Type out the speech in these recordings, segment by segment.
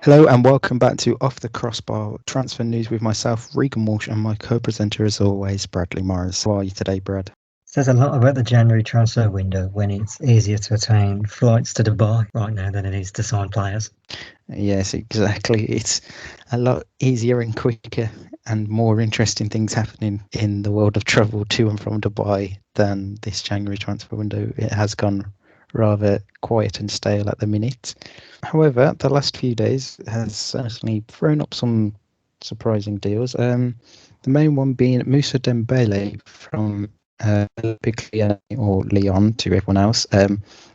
Hello and welcome back to Off the Crossbar Transfer News with myself, Regan Walsh, and my co-presenter as always, Bradley Morris. How are you today, Brad? Says a lot about the January transfer window when it's easier to attain flights to Dubai right now than it is to sign players. Yes, exactly. It's a lot easier and quicker and more interesting things happening in the world of travel to and from Dubai than this January transfer window. It has gone rather quiet and stale at the minute. However, the last few days has certainly thrown up some surprising deals. The main one being Moussa Dembele from Olympique Lyon, or Lyon to everyone else.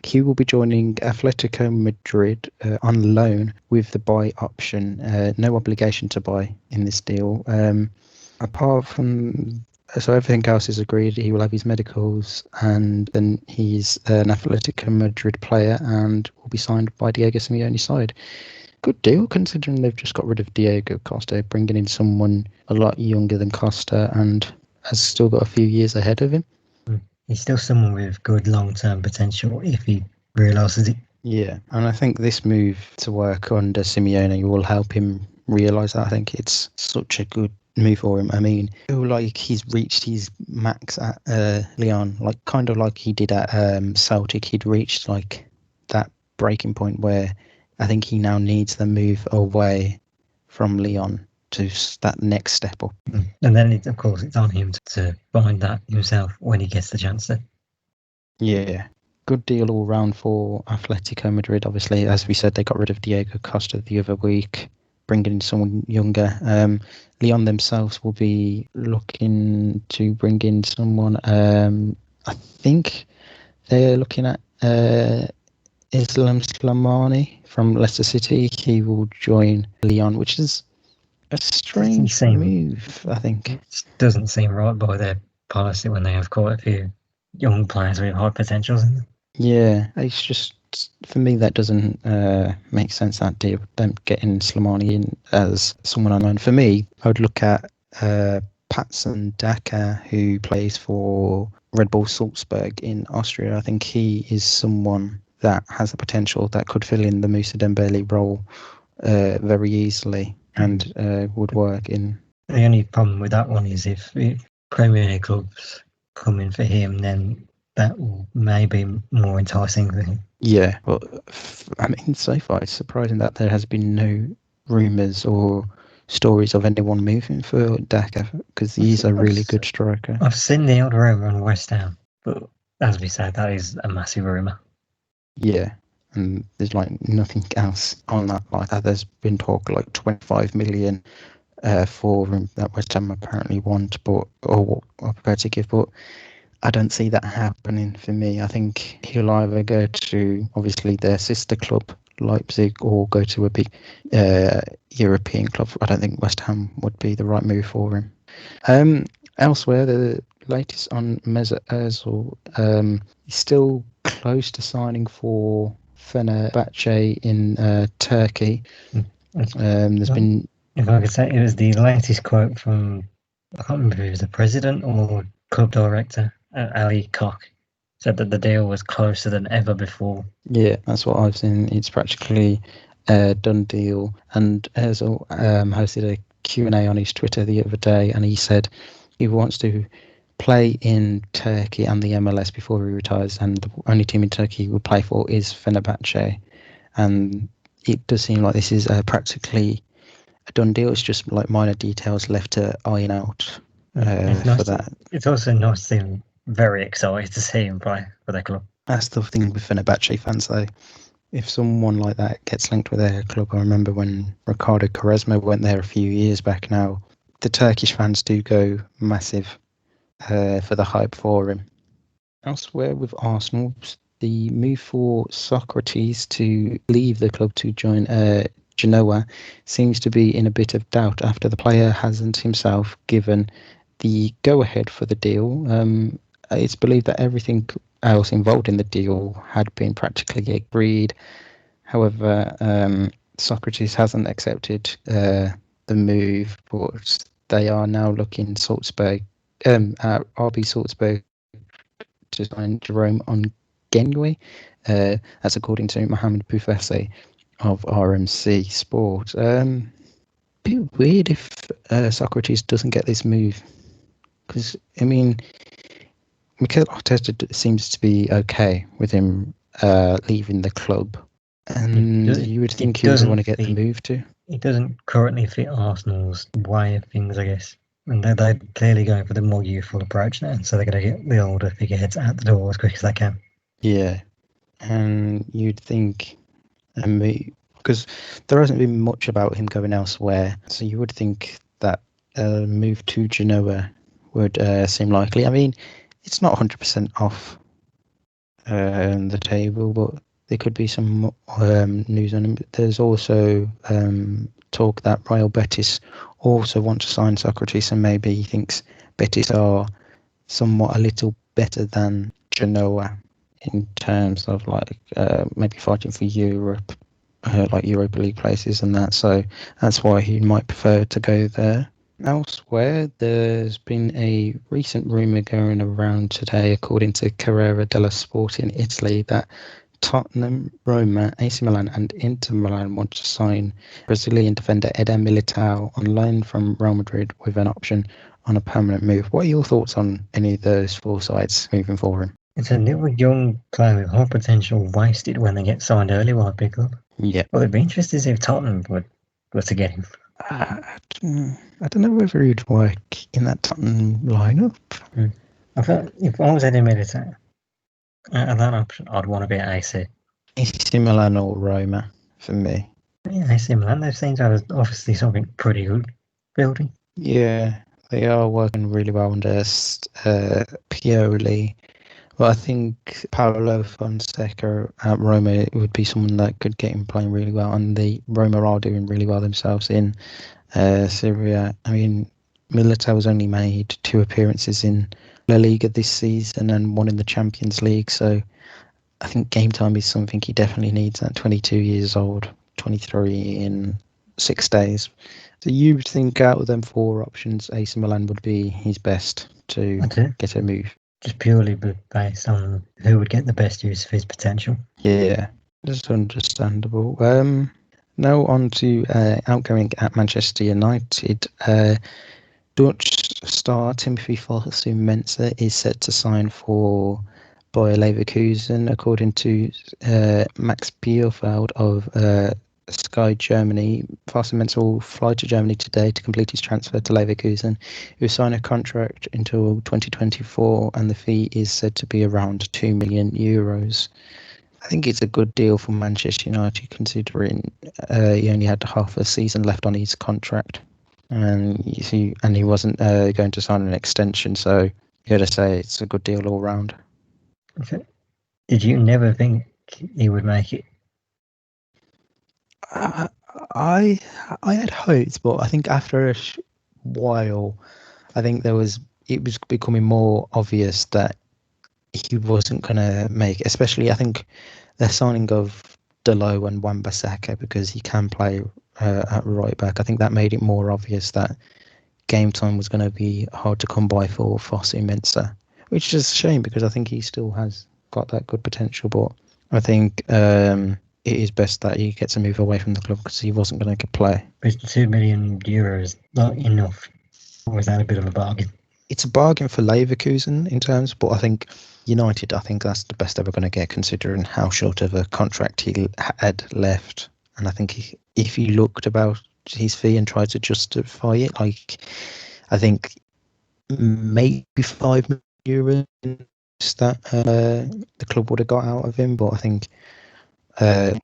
He will be joining Atletico Madrid on loan with the buy option. No obligation to buy in this deal. Apart from so everything else is agreed. He will have his medicals, and then he's an Atletico Madrid player and will be signed by Diego Simeone's side. Good deal, considering they've just got rid of Diego Costa, bringing in someone a lot younger than Costa and has still got a few years ahead of him. He's still someone with good long-term potential if he realises it. Yeah, and I think this move to work under Simeone will help him realise that. I think it's such a good move for him. I mean, I feel like he's reached his max at Lyon, like kind of like he did at Celtic. He'd reached like that breaking point where I think he now needs the move away from Lyon to that next step up. And then, of course, it's on him to find that himself when he gets the chance to. Yeah, good deal all round for Atletico Madrid. Obviously, as we said, they got rid of Diego Costa the other week, bringing in someone younger. Lyon themselves will be looking to bring in someone. I think they're looking at Slimani from Leicester City. He will join Lyon, which is a strange move, I think. It doesn't seem right by their policy when they have quite a few young players with high potentials. Yeah, it's just, for me, that doesn't make sense, that deal. Them getting Slimani in as someone unknown. For me, I would look at Patson Daka, who plays for Red Bull Salzburg in Austria. I think he is someone that has the potential that could fill in the Moussa Dembele role very easily and would work in. The only problem with that one is if Premier League clubs come in for him, then that may be more enticing for him. Yeah, but I mean, so far it's surprising that there has been no rumours or stories of anyone moving for Daka, because he's a really good striker. I've seen the odd rumour on West Ham, but as we said, that is a massive rumour. Yeah, and there's like nothing else on that like that. There's been talk like 25 million for him that West Ham apparently want, or are prepared to give, but I don't see that happening for me. I think he'll either go to obviously their sister club Leipzig or go to a big European club. I don't think West Ham would be the right move for him. Elsewhere, the latest on Mesut Ozil, he's still close to signing for Fenerbahce in Turkey. There's been, if I could say, it was the latest quote from, I can't remember if it was the president or club director, Ali Koch, said that the deal was closer than ever before. Yeah, that's what I've seen. It's practically a done deal. And Ozil hosted a Q&A on his Twitter the other day, and he said he wants to play in Turkey and the MLS before he retires, and the only team in Turkey he will play for is Fenerbahce. And it does seem like this is practically a done deal. It's just like minor details left to iron out for that. It's also nice to see him, very excited to see him play for their club. That's the thing with Fenerbahce fans, though. If someone like that gets linked with their club, I remember when Ricardo Quaresma went there a few years back now, the Turkish fans do go massive for the hype for him. Elsewhere with Arsenal, the move for Socrates to leave the club to join Genoa seems to be in a bit of doubt after the player hasn't himself given the go-ahead for the deal. It's believed that everything else involved in the deal had been practically agreed. However, Socrates hasn't accepted the move, but they are now looking Salzburg, RB Salzburg, to sign Jerome Ongenue. That's according to Mohamed Boufassi of RMC Sport. Bit weird if Socrates doesn't get this move, because I mean, Mikel Arteta seems to be okay with him leaving the club, and you would think he would want to get the move to. It doesn't currently fit Arsenal's way of things, I guess. And they're clearly going for the more youthful approach now, so they're going to get the older figureheads out the door as quick as they can. Yeah, and you'd think, because there hasn't been much about him going elsewhere, so you would think that a move to Genoa would seem likely. I mean, it's not 100% off the table, but there could be some news on him. There's also talk that Real Betis also want to sign Socrates, and maybe he thinks Betis are somewhat a little better than Genoa in terms of like maybe fighting for Europe, like Europa League places and that. So that's why he might prefer to go there. Elsewhere, there's been a recent rumour going around today, according to Corriere dello Sport in Italy, that Tottenham, Roma, AC Milan and Inter Milan want to sign Brazilian defender Eder Militao on loan from Real Madrid with an option on a permanent move. What are your thoughts on any of those four sides moving forward? It's a little young player with high potential wasted when they get signed early by a big club. Yeah. Well, it'd be interesting to see if Tottenham were to get him. I don't know whether he'd work in that Tottenham lineup. I felt if I was Eder Militao, at that option, I'd want to be at AC. AC Milan or Roma for me. Yeah, AC Milan, they seem to have obviously something pretty good building. Yeah, they are working really well under Pioli. Well, I think Paolo Fonseca at Roma would be someone that could get him playing really well, and the Roma are doing really well themselves in Syria. I mean, Milito's only made 2 appearances in La Liga this season and 1 in the Champions League, so I think game time is something he definitely needs at 22 years old, 23 in 6 days. So you would think out of them 4 options, AC Milan would be his best to get a move? Just purely based on who would get the best use of his potential. Yeah, that's understandable. Now on to outgoing at Manchester United. Dutch star Timothy Fosu-Mensah is set to sign for Bayer Leverkusen, according to Max Bielefeld of Sky Germany. Fosu-Mensah will fly to Germany today to complete his transfer to Leverkusen. He will sign a contract until 2024, and the fee is said to be around €2 million. I think it's a good deal for Manchester United, considering he only had half a season left on his contract, and he wasn't going to sign an extension. So you got to say it's a good deal all round. Did you never think he would make it? I had hopes, but I think after a while, I think it was becoming more obvious that he wasn't going to make it. Especially, I think the signing of Dalot and Wan-Bissaka, because he can play at right back. I think that made it more obvious that game time was going to be hard to come by for Fosu-Mensah, which is a shame because I think he still has got that good potential. But I think it is best that he gets a move away from the club because he wasn't going to get play. Is €2 million not enough? Or is that a bit of a bargain? It's a bargain for Leverkusen in terms, but I think United, I think that's the best ever going to get considering how short of a contract he had left. And I think if he looked about his fee and tried to justify it, like I think maybe €5 million that the club would have got out of him, but I think I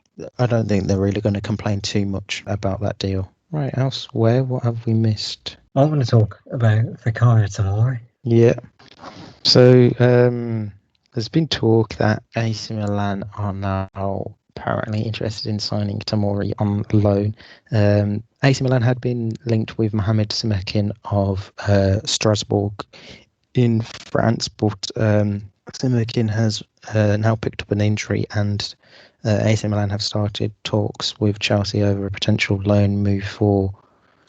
don't think they're really going to complain too much about that deal. Right, elsewhere, what have we missed? I want to talk about Fikayo Tomori. Yeah. So there's been talk that AC Milan are now apparently interested in signing Tomori on loan. AC Milan had been linked with Mohamed Simekin of Strasbourg in France, but Simekin has now picked up an injury, and AC Milan have started talks with Chelsea over a potential loan move for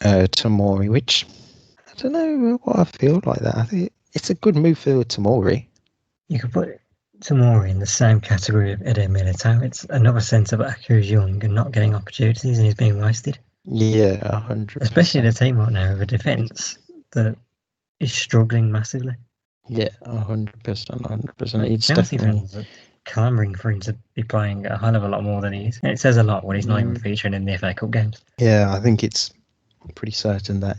Tomori, which I don't know what I feel like that. I think it's a good move for Tomori. You could put Tomori in the same category of Eder Militao. It's another centre-back who's young and not getting opportunities and he's being wasted. Yeah, 100%. Especially the team right now with a defence that is struggling massively. Yeah, 100%, 100%. It's Chelsea definitely. fans are clamouring for him to be playing a hell of a lot more than he is. And it says a lot when he's not even featuring in the FA Cup games. Yeah, I think it's pretty certain that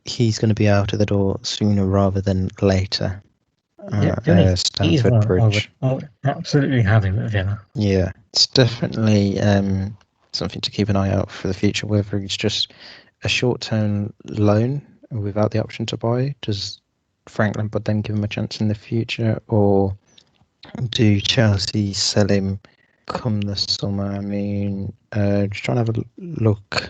he's going to be out of the door sooner rather than later. He's Stamford one Bridge. I would absolutely have him at Villa. Yeah, it's definitely something to keep an eye out for the future, whether it's just a short-term loan without the option to buy. Does Frank Lampard then give him a chance in the future, or do Chelsea sell him come the summer? I mean, just trying to have a look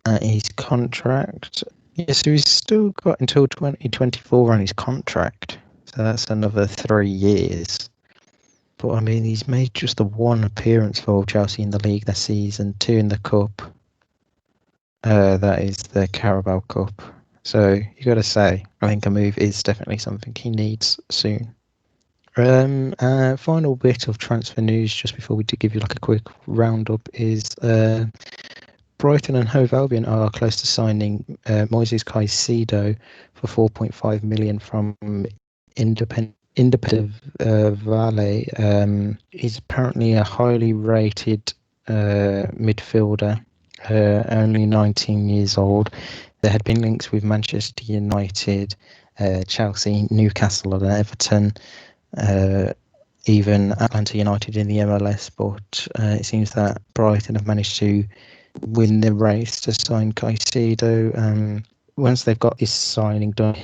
at his contract. Yeah, so he's still got until 2024 on his contract. So that's another 3 years. But I mean, he's made just the one appearance for Chelsea in the league this season, 2 in the cup. That is the Carabao Cup. So you got to say, I think a move is definitely something he needs soon. Final bit of transfer news just before we do give you like a quick roundup is Brighton and Hove Albion are close to signing Moises Caicedo for 4.5 million from Independent Valle. He's apparently a highly rated midfielder, only 19 years old. There had been links with Manchester United, Chelsea, Newcastle and Everton, even Atlanta United in the MLS, but it seems that Brighton have managed to win the race to sign Caicedo. Once they've got this signing done,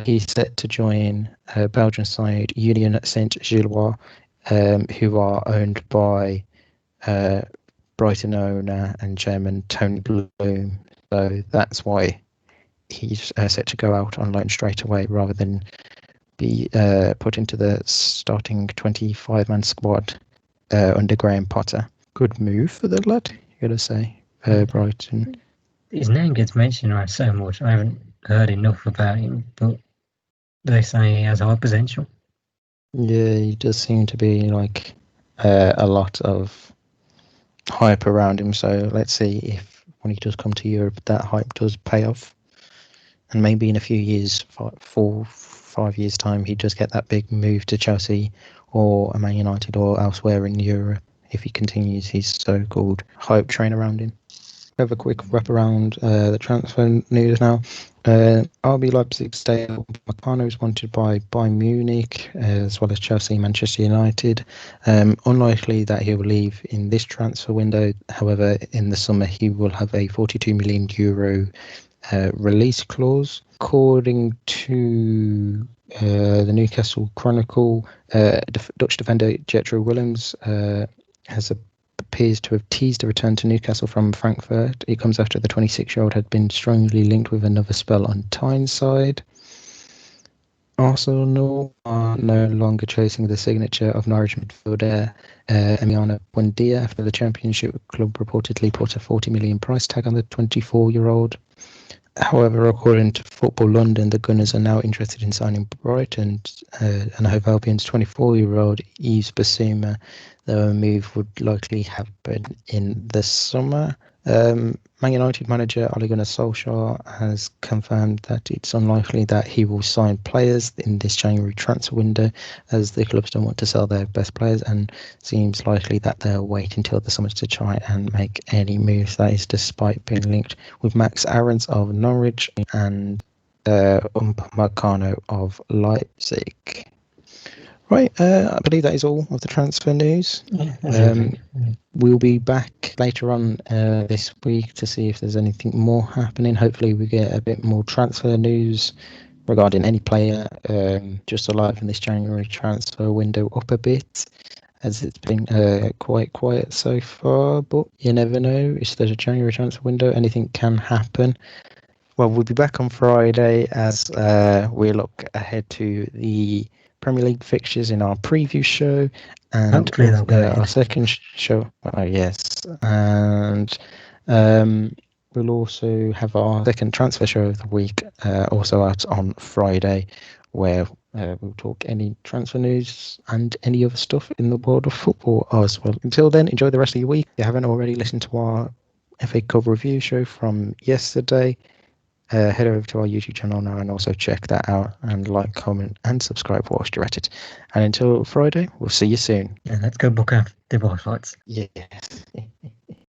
he's set to join Belgian side Union Saint-Gilloise, who are owned by Brighton owner and chairman Tony Bloom. So that's why he's set to go out on loan straight away rather than be put into the starting 25-man squad under Graham Potter. Good move for the lad, you got to say. Brighton. His name gets mentioned around so much. I haven't heard enough about him, but they say he has high potential. Yeah, he does seem to be like a lot of hype around him. So let's see if when he does come to Europe, that hype does pay off. And maybe in a few years, 4-5 years' time, he does get that big move to Chelsea or Man United or elsewhere in Europe if he continues his so-called hype train around him. Have a quick wrap around the transfer news now. RB Leipzig's Dale Upamecano is wanted by Bayern Munich as well as Chelsea and Manchester United. Unlikely that he will leave in this transfer window. However, in the summer he will have a 42 million euro release clause. According to the Newcastle Chronicle, Dutch defender Jetro Willems appears to have teased a return to Newcastle from Frankfurt. It comes after the 26-year-old had been strongly linked with another spell on Tyneside. Arsenal are no longer chasing the signature of Norwich midfielder Emiliano Buendia after the Championship club reportedly put a 40 million price tag on the 24-year-old. However, according to Football London, the Gunners are now interested in signing Brighton and Hove Albion's 24-year-old Yves Bissouma, though a move would likely happen in the summer. Man United manager Ole Gunnar Solskjaer has confirmed that it's unlikely that he will sign players in this January transfer window, as the clubs don't want to sell their best players, and seems likely that they'll wait until the summer to try and make any moves. That is despite being linked with Max Aarons of Norwich and Upamecano of Leipzig. Right, I believe that is all of the transfer news. We'll be back later on this week to see if there's anything more happening. Hopefully we get a bit more transfer news regarding any player just to liven this January transfer window up a bit, as it's been quite quiet so far. But you never know, if there's a January transfer window, anything can happen. Well, we'll be back on Friday as we look ahead to the Premier League fixtures in our preview show and hopefully they'll go our second show. Oh, yes. And we'll also have our second transfer show of the week also out on Friday, where We'll talk any transfer news and any other stuff in the world of football as well. Until then, enjoy the rest of your week. If you haven't already listened to our FA Cup review show from yesterday, head over to our YouTube channel now and also check that out and like, comment and subscribe whilst you're at it. And until Friday, we'll see you soon. Yeah, let's go book our divorce fights. Yes.